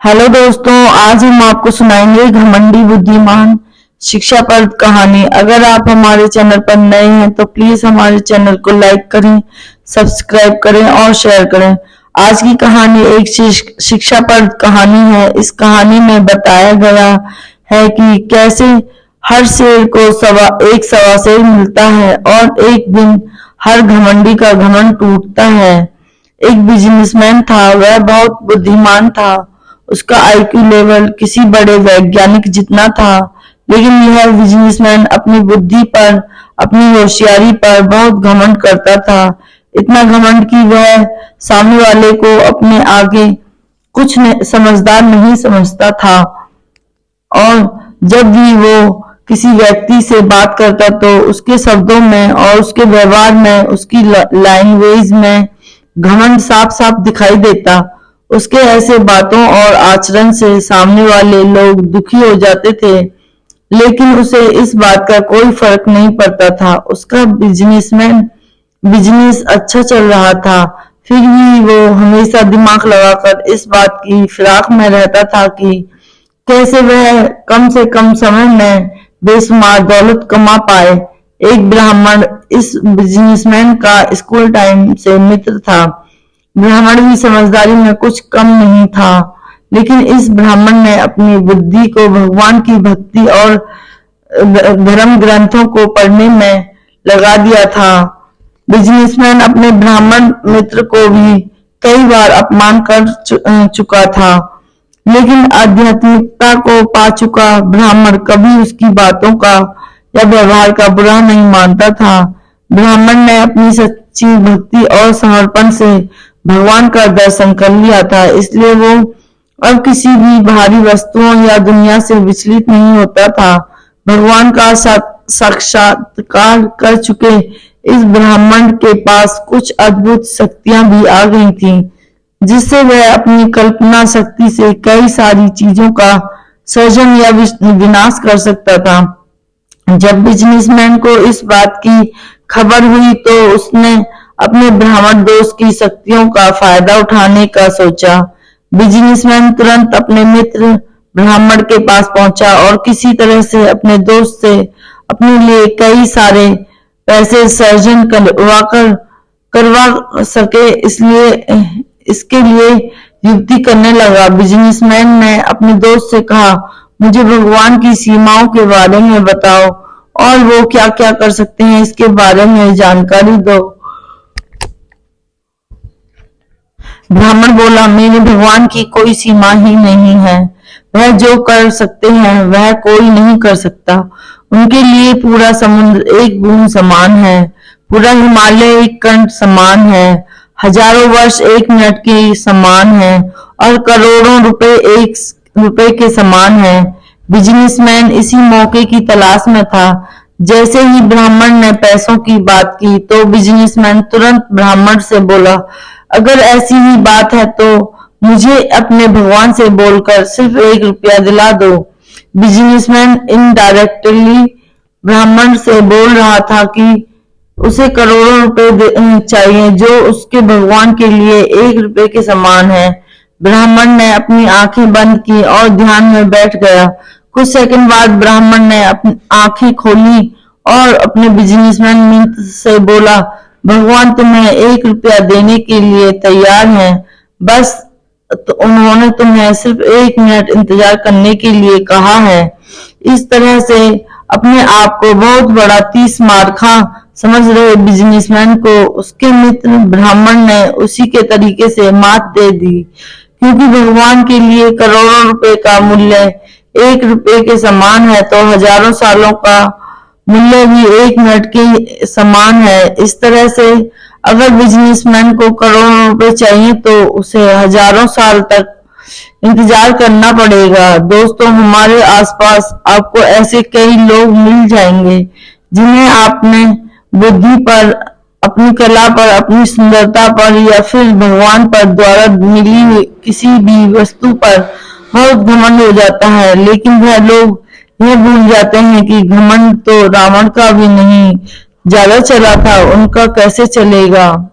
Hello दोस्तों, आज हम आपको सुनाएंगे घमंडी बुद्धिमान शिक्षाप्रद कहानी। अगर आप हमारे चैनल पर नए हैं तो प्लीज हमारे चैनल को लाइक करें, सब्सक्राइब करें और शेयर करें। आज की कहानी एक शिक्षाप्रद कहानी है। इस कहानी में बताया गया है कि कैसे हर शेर को एक सवा शेर मिलता है और एक दिन हर घमंडी का घमंड टूटता है। एक बिजनेसमैन था, वह बहुत बुद्धिमान था। उसका आईक्यू लेवल किसी बड़े वैज्ञानिक जितना था, लेकिन यह बिजनेसमैन अपनी बुद्धि पर, अपनी होशियारी पर बहुत घमंड करता था। इतना घमंड कि वह सामने वाले को अपने आगे कुछ समझदार नहीं समझता था, और जब भी वो किसी व्यक्ति से बात करता तो उसके शब्दों में और उसके व्यवहार में, उसकी लैंग्वेज में घमंड साफ साफ दिखाई देता। उसके ऐसे बातों और आचरण से सामने वाले लोग दुखी हो जाते थे, लेकिन उसे इस बात का कोई फर्क नहीं पड़ता था। उसका बिजनेस अच्छा चल रहा था, फिर भी वो हमेशा दिमाग लगाकर इस बात की फिराक में रहता था कि कैसे वह कम से कम समय में बेशुमार दौलत कमा पाए। एक ब्राह्मण इस बिजनेसमैन का स्कूल टाइम से मित्र था। ब्राह्मण भी समझदारी में कुछ कम नहीं था, लेकिन इस ब्राह्मण ने अपनी बुद्धि को भगवान की भक्ति और धर्म ग्रंथों को पढ़ने में लगा दिया था। बिजनेसमैन अपने ब्राह्मण मित्र को भी कई बार अपमान कर चुका था, लेकिन आध्यात्मिकता को पा चुका ब्राह्मण कभी उसकी बातों का या व्यवहार का बुरा नहीं मानता था। ब्राह्मण ने अपनी सच्ची भक्ति और समर्पण से भगवान का दर्शन कर लिया था, इसलिए वो अब किसी भी भारी वस्तुओं या दुनिया से विचलित नहीं होता था। भगवान का साक्षात्कार कर चुके इस ब्राह्मण के पास कुछ अद्भुत शक्तियां भी आ गई थीं, जिससे वह अपनी कल्पना शक्ति से कई सारी चीजों का सृजन या विनाश कर सकता था। जब बिजनेसमैन को इस बात की खबर हुई तो उसने अपने ब्राह्मण दोस्त की शक्तियों का फायदा उठाने का सोचा। बिजनेसमैन तुरंत अपने मित्र ब्राह्मण के पास पहुंचा और किसी तरह से अपने दोस्त से अपने लिए कई सारे पैसे सृजन करवा सके, इसके लिए युक्ति करने लगा। बिजनेसमैन ने अपने दोस्त से कहा, मुझे भगवान की सीमाओं के बारे में बताओ और वो क्या क्या कर सकते हैं इसके बारे में जानकारी दो। ब्राह्मण बोला, मेरे भगवान की कोई सीमा ही नहीं है। वह जो कर सकते हैं वह कोई नहीं कर सकता। उनके लिए पूरा समुद्र एक बूंद समान है, पूरा हिमालय एक कण समान है, हजारों वर्ष एक मिनट के समान है और करोड़ों रुपए एक रुपए के समान है। बिजनेसमैन इसी मौके की तलाश में था। जैसे ही ब्राह्मण ने पैसों की बात की तो बिजनेसमैन तुरंत ब्राह्मण से बोला, अगर ऐसी ही बात है तो मुझे अपने भगवान से बोलकर सिर्फ 1 रुपया दिला दो। बिजनेसमैन इनडायरेक्टली ब्राह्मण से बोल रहा था कि उसे करोड़ों रुपए चाहिए, जो उसके भगवान के लिए 1 रुपए के समान है। ब्राह्मण ने अपनी आंखें बंद की और ध्यान में बैठ गया। कुछ सेकंड बाद ब्राह्मण ने अपनी आंखें खोली और अपने बिजनेसमैन मित्र से बोला, भगवान तुम्हें 1 रुपया देने के लिए तैयार हैं, बस तो उन्होंने तुम्हें सिर्फ 1 मिनट इंतजार करने के लिए कहा है। इस तरह से अपने आप को बहुत बड़ा 30 मार्खा समझ रहे बिजनेसमैन को उसके मित्र ब्राह्मण ने उसी के तरीके से मात दे दी, क्योंकि भगवान के लिए करोड़ों रुपए का मूल्य 1 रुपए के समान है तो हजारों सालों का मूल्य भी 1 मिनट के समान है। इस तरह से अगर बिजनेसमैन को करोड़ों रुपए चाहिए तो उसे हजारों साल तक इंतजार करना पड़ेगा। दोस्तों, हमारे आसपास आपको ऐसे कई लोग मिल जाएंगे जिन्हें आपने बुद्धि पर, अपनी कला पर, अपनी सुंदरता पर या फिर भगवान पर द्वारा मिली किसी भी वस्तु पर बहुत घमंड हो जाता है, लेकिन वह लोग यह भूल जाते हैं कि घमंड तो रावण का भी नहीं ज्यादा चला था, उनका कैसे चलेगा।